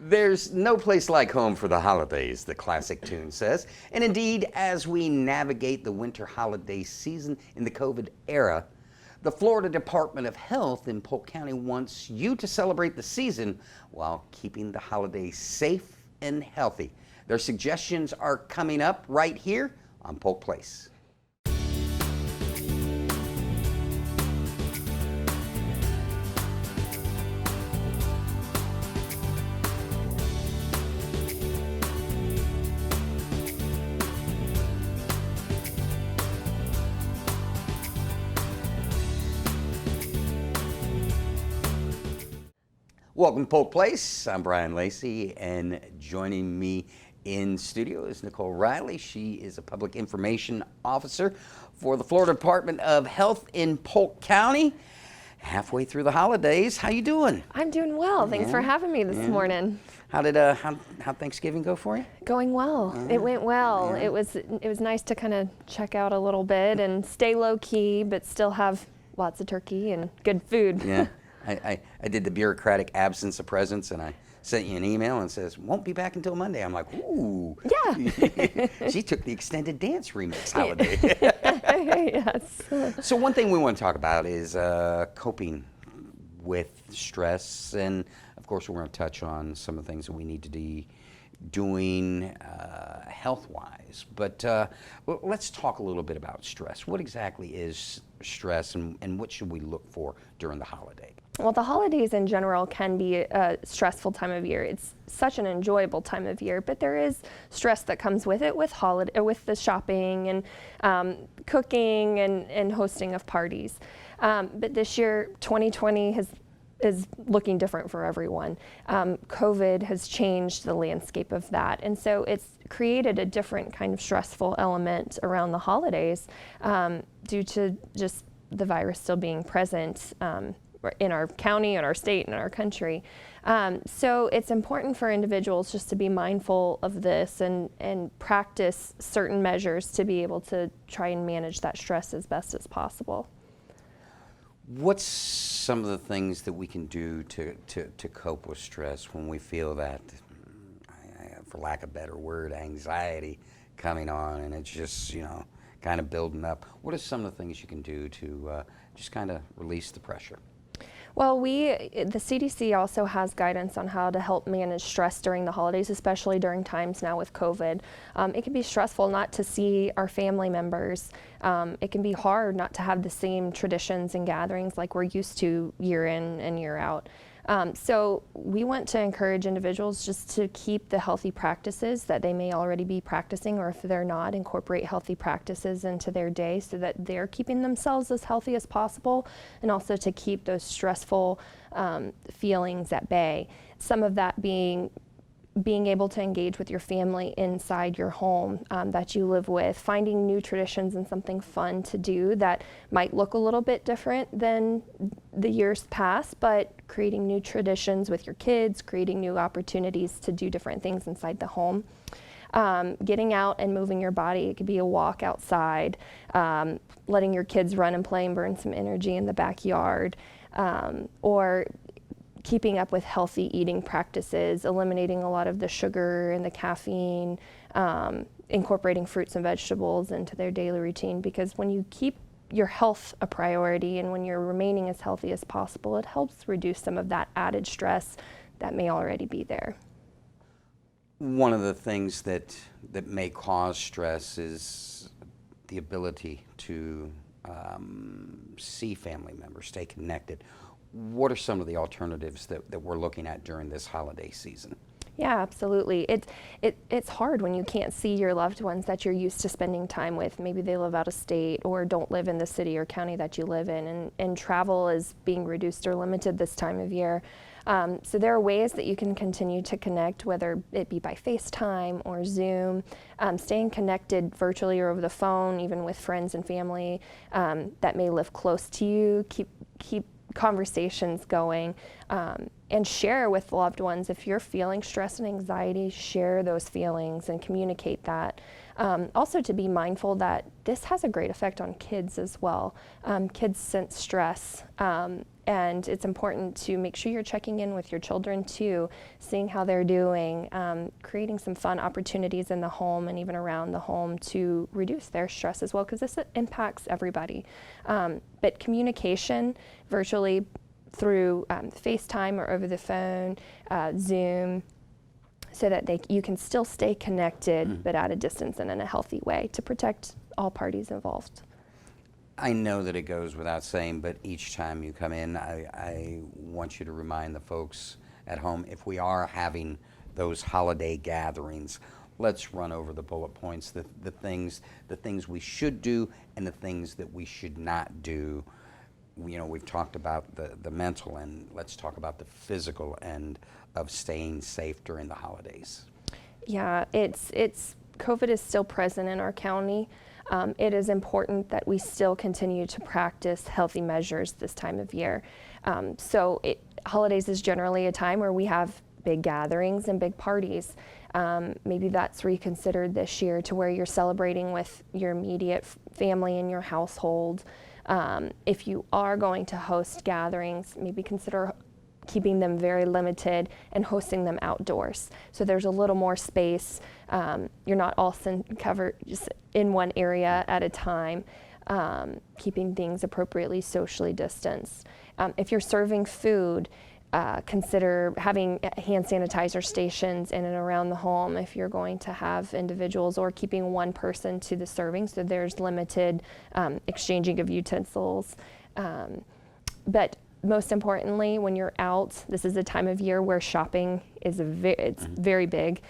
There's no place like home for the holidays, the classic tune says. And indeed, as we navigate the winter holiday season in the COVID era, the Florida Department of Health in Polk County wants you to celebrate the season while keeping the holidays safe and healthy. Their suggestions are coming up right here on Polk Place. Welcome to Polk Place. I'm Brian Lacey, and joining me in studio is Nicole Riley. She is a public information officer for the Florida Department of Health in Polk County. Halfway through the holidays, how you doing? I'm doing well. Thanks for having me this morning. How did how Thanksgiving go for you? Going well. It went well. It was nice to kind of check out a little bit and stay low key, but still have lots of turkey and good food. Yeah. I did the bureaucratic absence of presents, and I sent you an email and says, won't be back until Monday. I'm like, ooh. Yeah. She took the extended dance remix holiday. Yes. So one thing we want to talk about is coping with stress. And of course, we're going to touch on some of the things that we need to be doing health-wise. But let's talk a little bit about stress. What exactly is stress, and what should we look for during the holiday? Well, the holidays in general can be a stressful time of year. It's such an enjoyable time of year, but there is stress that comes with it, with the shopping and cooking and hosting of parties. But this year, 2020 is looking different for everyone. COVID has changed the landscape of that, and so it's created a different kind of stressful element around the holidays due to just the virus still being present in our county, in our state, and in our country. So it's important for individuals just to be mindful of this and practice certain measures to be able to try and manage that stress as best as possible. What's some of the things that we can do to cope with stress when we feel that, for lack of a better word, anxiety coming on, and it's just, kind of building up? What are some of the things you can do to just kind of release the pressure? Well, the CDC also has guidance on how to help manage stress during the holidays, especially during times now with COVID. It can be stressful not to see our family members. It can be hard not to have the same traditions and gatherings like we're used to year in and year out. So we want to encourage individuals just to keep the healthy practices that they may already be practicing, or if they're not, incorporate healthy practices into their day so that they're keeping themselves as healthy as possible, and also to keep those stressful feelings at bay. Some of that being able to engage with your family inside your home that you live with, finding new traditions and something fun to do that might look a little bit different than the years past, but creating new traditions with your kids, creating new opportunities to do different things inside the home. Getting out and moving your body. It could be a walk outside, letting your kids run and play and burn some energy in the backyard, or keeping up with healthy eating practices, eliminating a lot of the sugar and the caffeine, incorporating fruits and vegetables into their daily routine, because when you keep your health a priority and when you're remaining as healthy as possible, it helps reduce some of that added stress that may already be there. One of the things that may cause stress is the ability to see family members, stay connected. What are some of the alternatives that we're looking at during this holiday season? Yeah, absolutely. It's hard when you can't see your loved ones that you're used to spending time with. Maybe they live out of state or don't live in the city or county that you live in, and travel is being reduced or limited this time of year. So there are ways that you can continue to connect, whether it be by FaceTime or Zoom, staying connected virtually or over the phone, even with friends and family that may live close to you. Keep conversations going, and share with loved ones. If you're feeling stress and anxiety, share those feelings and communicate that. Also to be mindful that this has a great effect on kids as well. Kids sense stress And it's important to make sure you're checking in with your children too, seeing how they're doing, creating some fun opportunities in the home and even around the home to reduce their stress as well, because this impacts everybody. But communication virtually through FaceTime or over the phone, Zoom, so that you can still stay connected, but at a distance and in a healthy way to protect all parties involved. I know that it goes without saying, but each time you come in, I want you to remind the folks at home, if we are having those holiday gatherings, let's run over the bullet points, the things we should do and the things that we should not do. We've talked about the mental end. Let's talk about the physical end of staying safe during the holidays. Yeah, it's COVID is still present in our county. It is important that we still continue to practice healthy measures this time of year. Holidays is generally a time where we have big gatherings and big parties. Maybe that's reconsidered this year to where you're celebrating with your immediate family and your household. If you are going to host gatherings, maybe consider keeping them very limited and hosting them outdoors. So there's a little more space. You're not all covered just in one area at a time, keeping things appropriately socially distanced. If you're serving food, consider having hand sanitizer stations in and around the home if you're going to have individuals, or keeping one person to the serving so there's limited exchanging of utensils. But most importantly, when you're out, this is a time of year where shopping is very big.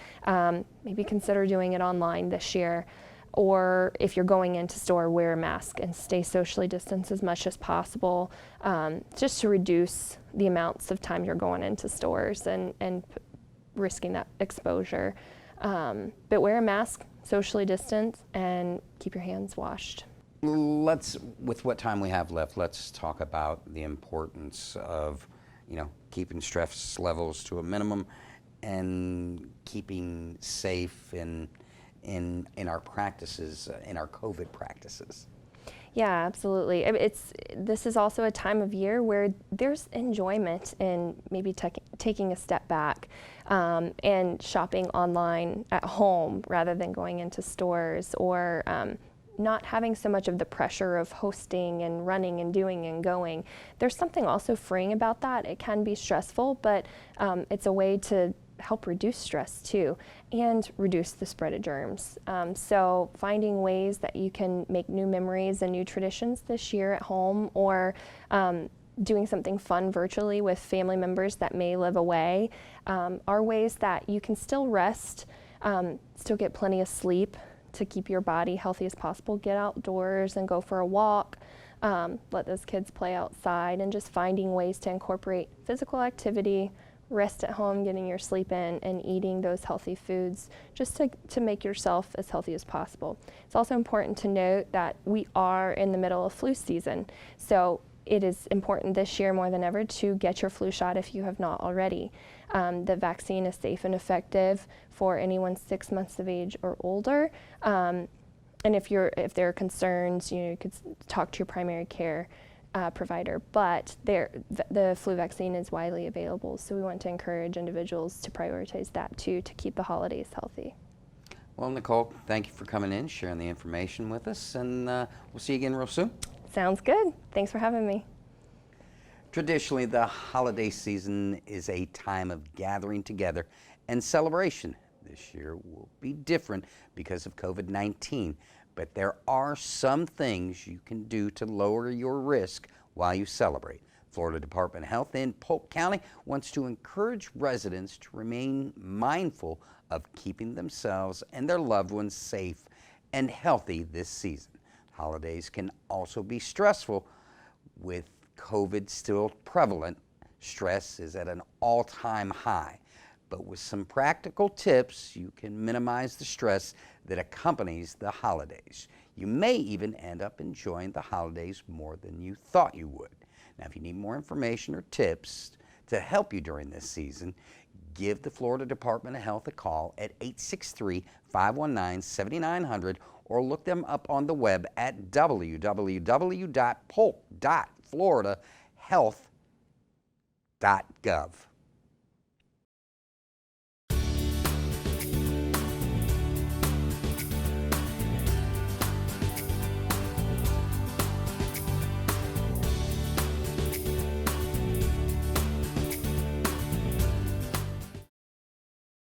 Maybe consider doing it online this year. Or if you're going into store, wear a mask and stay socially distanced as much as possible, just to reduce the amounts of time you're going into stores and risking that exposure. But wear a mask, socially distance, and keep your hands washed. With what time we have left, let's talk about the importance of, keeping stress levels to a minimum and keeping safe in our practices, in our COVID practices. Yeah, absolutely. This is also a time of year where there's enjoyment in maybe taking a step back and shopping online at home rather than going into stores, or not having so much of the pressure of hosting and running and doing and going. There's something also freeing about that. It can be stressful, but it's a way to help reduce stress too and reduce the spread of germs. So finding ways that you can make new memories and new traditions this year at home, or doing something fun virtually with family members that may live away, are ways that you can still rest, still get plenty of sleep to keep your body healthy as possible. Get outdoors and go for a walk. Let those kids play outside, and just finding ways to incorporate physical activity, rest at home, getting your sleep in, and eating those healthy foods just to make yourself as healthy as possible. It's also important to note that we are in the middle of flu season. So it is important this year more than ever to get your flu shot if you have not already. The vaccine is safe and effective for anyone 6 months of age or older. And if there are concerns, you could talk to your primary care provider. But the flu vaccine is widely available, so we want to encourage individuals to prioritize that too, to keep the holidays healthy. Well, Nicole, thank you for coming in, sharing the information with us, and we'll see you again real soon. Sounds good. Thanks for having me. Traditionally, the holiday season is a time of gathering together and celebration. This year will be different because of COVID-19, but there are some things you can do to lower your risk while you celebrate. Florida Department of Health in Polk County wants to encourage residents to remain mindful of keeping themselves and their loved ones safe and healthy this season. Holidays can also be stressful. With COVID still prevalent, stress is at an all-time high. But with some practical tips, you can minimize the stress that accompanies the holidays. You may even end up enjoying the holidays more than you thought you would. Now, if you need more information or tips to help you during this season, give the Florida Department of Health a call at 863-519-7900, or look them up on the web at www.polk.floridahealth.gov. .gov.